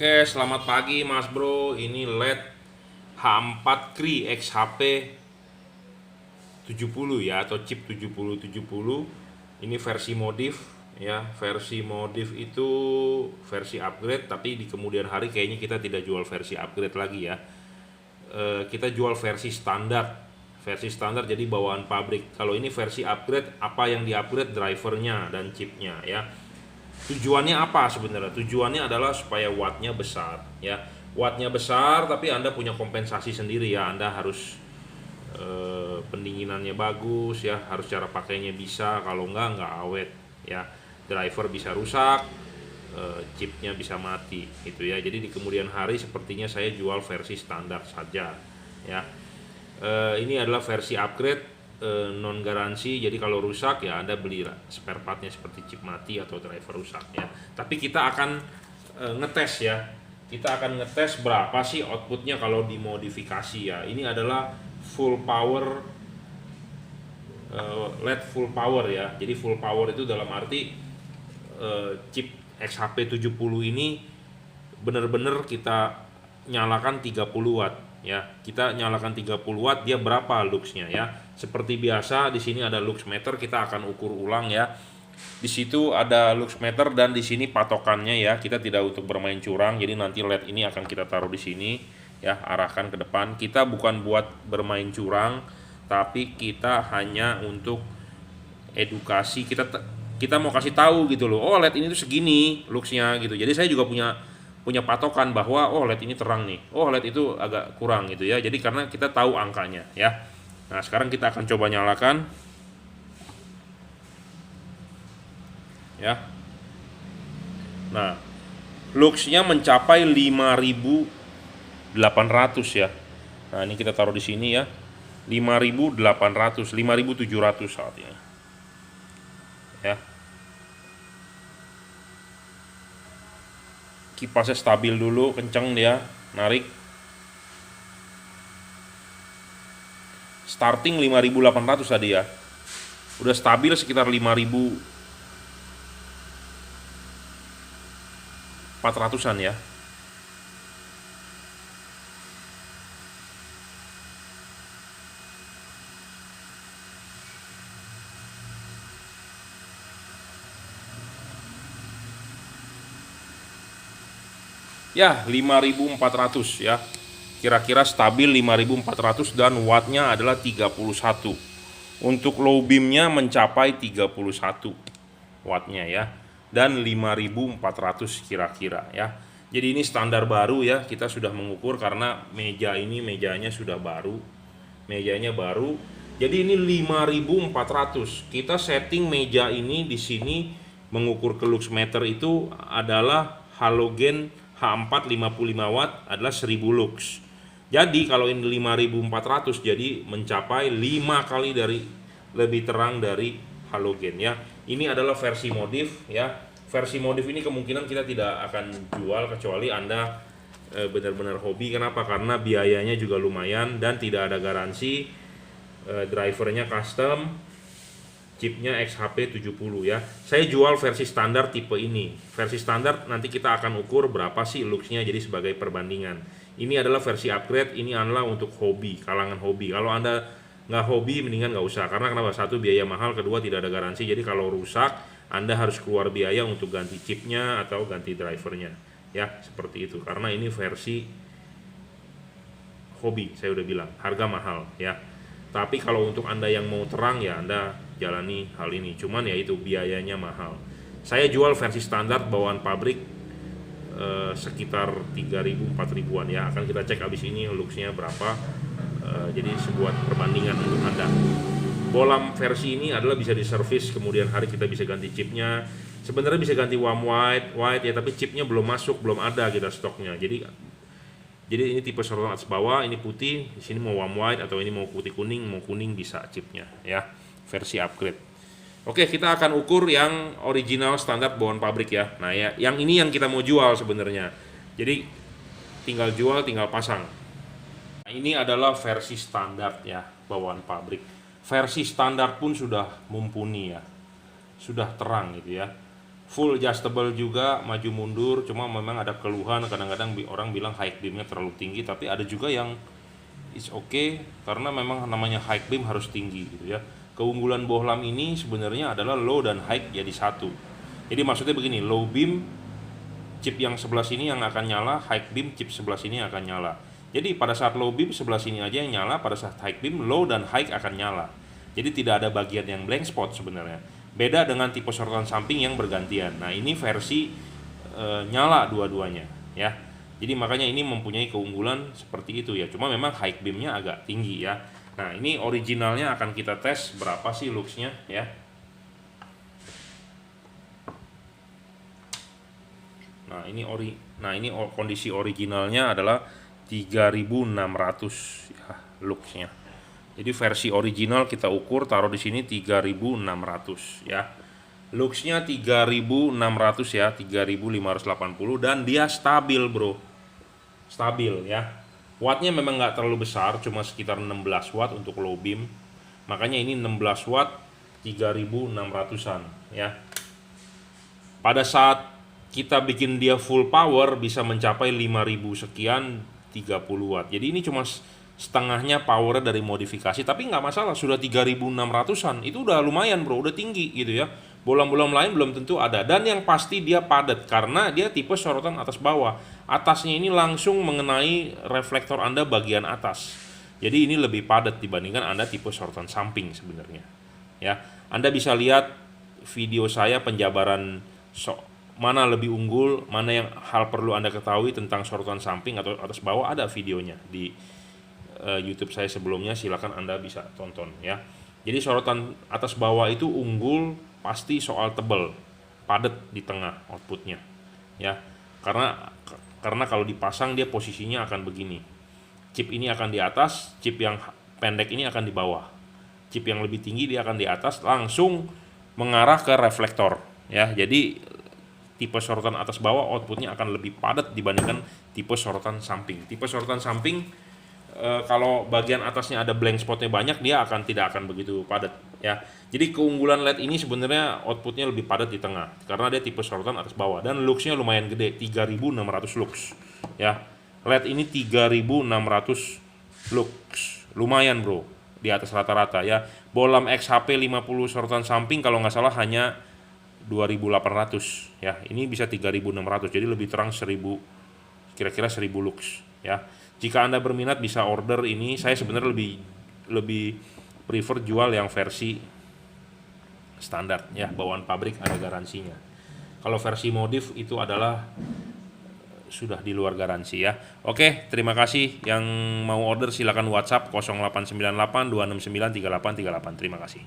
Oke, selamat pagi Mas Bro. Ini LED H4 Cree XHP 70 ya, atau chip 7070. Ini versi modif ya. Versi modif itu versi upgrade, tapi di kemudian hari kayaknya kita tidak jual versi upgrade lagi ya. Kita jual versi standar. Versi standar jadi bawaan pabrik. Kalau ini versi upgrade, apa yang di-upgrade drivernya dan chipnya ya. Tujuannya apa sebenarnya? Tujuannya adalah supaya wattnya besar ya. Wattnya besar tapi Anda punya kompensasi sendiri ya. Anda harus pendinginannya bagus ya, harus cara pakainya bisa, kalau nggak awet ya. Driver bisa rusak, chipnya bisa mati gitu ya. Jadi di kemudian hari sepertinya saya jual versi standar saja ya. Ini adalah versi upgrade, non garansi, jadi kalau rusak ya Anda beli spare partnya seperti chip mati atau driver rusak ya. Tapi kita akan ngetes ya, kita akan ngetes berapa sih outputnya kalau dimodifikasi ya. Ini adalah full power, LED full power ya. Jadi full power itu dalam arti chip XHP 70 ini benar-benar kita nyalakan 30 watt ya. Kita nyalakan 30 watt, dia berapa luxnya ya. Seperti biasa di sini ada lux meter, kita akan ukur ulang ya. Di situ ada lux meter dan di sini patokannya ya. Kita tidak untuk bermain curang, jadi nanti LED ini akan kita taruh di sini ya, arahkan ke depan. Kita bukan buat bermain curang, tapi kita hanya untuk edukasi. Kita mau kasih tahu gitu loh. Oh, LED ini tuh segini luxnya gitu. Jadi saya juga punya patokan bahwa oh LED ini terang nih, oh LED itu agak kurang gitu ya. Jadi karena kita tahu angkanya ya. Nah sekarang kita akan coba nyalakan ya. Nah luxnya mencapai 5.800 ya. Nah ini kita taruh di sini ya, 5.800, 5.700 saat ini ya. Kipasnya stabil dulu, kenceng dia, narik. Starting 5.800 tadi ya. Udah stabil sekitar 5.400-an ya. Ya, 5.400 ya. Kira-kira stabil 5.400 dan wattnya adalah 31. Untuk low beamnya mencapai 31 wattnya ya, dan 5.400 kira-kira ya. Jadi ini standar baru ya, kita sudah mengukur karena mejanya sudah baru. Mejanya baru. Jadi ini 5.400. Kita setting meja ini di sini mengukur ke lux meter itu adalah halogen H4 55 watt adalah 1000 lux. Jadi kalau ini 5.400 jadi mencapai 5 kali dari lebih terang dari halogen ya. Ini adalah versi modif ya. Versi modif ini kemungkinan kita tidak akan jual kecuali Anda benar-benar hobi. Kenapa? Karena biayanya juga lumayan dan tidak ada garansi. Drivernya custom, chipnya XHP 70 ya. Saya jual versi standar tipe ini. Versi standar nanti kita akan ukur berapa sih luxnya, jadi sebagai perbandingan. Ini adalah versi upgrade, ini adalah untuk hobi, kalangan hobi. Kalau Anda nggak hobi mendingan nggak usah, karena kenapa? Satu, biaya mahal, kedua tidak ada garansi. Jadi kalau rusak Anda harus keluar biaya untuk ganti chipnya atau ganti drivernya ya, seperti itu. Karena ini versi hobi, saya udah bilang harga mahal ya. Tapi kalau untuk Anda yang mau terang ya Anda jalani hal ini. Cuman ya itu biayanya mahal. Saya jual versi standar bawaan pabrik sekitar 3.000-4.000-an ya. Akan kita cek abis ini luxnya berapa. Jadi sebuah perbandingan untuk Anda. Bolam versi ini adalah bisa diservis, kemudian hari kita bisa ganti chipnya. Sebenarnya bisa ganti warm white ya, tapi chipnya belum masuk, belum ada kita stoknya. Jadi ini tipe sorotan atas bawah, ini putih, di sini mau warm white atau ini mau putih kuning, mau kuning bisa chipnya ya, versi upgrade. Oke, kita akan ukur yang original standar bawaan pabrik ya. Nah ya, yang ini yang kita mau jual sebenarnya. Jadi tinggal jual, tinggal pasang. Nah, ini adalah versi standar ya, bawaan pabrik. Versi standar pun sudah mumpuni ya, sudah terang gitu ya. full adjustable juga, maju mundur. Cuma memang ada keluhan kadang-kadang orang bilang high beamnya terlalu tinggi, tapi ada juga yang it's okay karena memang namanya high beam harus tinggi gitu ya. Keunggulan bohlam ini sebenarnya adalah low dan high jadi satu. Jadi maksudnya begini, low beam chip yang sebelah sini yang akan nyala, high beam chip sebelah sini akan nyala. Jadi pada saat low beam sebelah sini aja yang nyala, pada saat high beam low dan high akan nyala. Jadi tidak ada bagian yang blank spot sebenarnya. Beda dengan tipe sorotan samping yang bergantian. Nah, ini versi nyala dua-duanya ya. Jadi makanya ini mempunyai keunggulan seperti itu ya. Cuma memang high beamnya agak tinggi ya. Nah, ini originalnya akan kita tes berapa sih luxnya ya. Nah, ini kondisi originalnya adalah 3600 ya luxnya. Jadi versi original kita ukur taruh di sini 3600 ya. Luxnya 3600 ya, 3580 dan dia stabil, Bro. Stabil ya. Wattnya memang nggak terlalu besar, cuma sekitar 16 watt untuk low beam. Makanya ini 16 watt 3600-an ya. Pada saat kita bikin dia full power bisa mencapai 5000 sekian 30 watt. Jadi ini cuma setengahnya power dari modifikasi, tapi nggak masalah, sudah 3600-an itu udah lumayan, Bro, udah tinggi gitu ya. Bohlam-bohlam lain belum tentu ada, dan yang pasti dia padat karena dia tipe sorotan atas bawah. Atasnya ini langsung mengenai reflektor Anda bagian atas. Jadi ini lebih padat dibandingkan Anda tipe sorotan samping sebenarnya. Ya, Anda bisa lihat video saya penjabaran mana lebih unggul, mana yang hal perlu Anda ketahui tentang sorotan samping atau atas bawah, ada videonya di YouTube saya sebelumnya, silakan Anda bisa tonton ya. Jadi sorotan atas bawah itu unggul pasti soal tebal, padat di tengah outputnya ya. Karena kalau dipasang dia posisinya akan begini. Chip ini akan di atas, chip yang pendek ini akan di bawah. Chip yang lebih tinggi dia akan di atas, langsung mengarah ke reflektor ya. Jadi tipe sorotan atas bawah outputnya akan lebih padat dibandingkan tipe sorotan samping. Tipe sorotan samping kalau bagian atasnya ada blank spotnya banyak, dia tidak akan begitu padat ya. Jadi keunggulan LED ini sebenarnya outputnya lebih padat di tengah karena dia tipe sorotan atas bawah, dan luxnya lumayan gede, 3600 lux ya. LED ini 3600 lux, lumayan, Bro, di atas rata-rata ya. Bohlam XHP 50 sorotan samping kalau nggak salah hanya 2800 ya, ini bisa 3600, jadi lebih terang 1000, kira-kira 1000 lux ya. Jika Anda berminat bisa order ini. Saya sebenarnya lebih prefer jual yang versi standar ya, bawaan pabrik ada garansinya. Kalau versi modif itu adalah sudah di luar garansi ya. Oke, terima kasih. Yang mau order silakan WhatsApp 0898 269 3838. Terima kasih.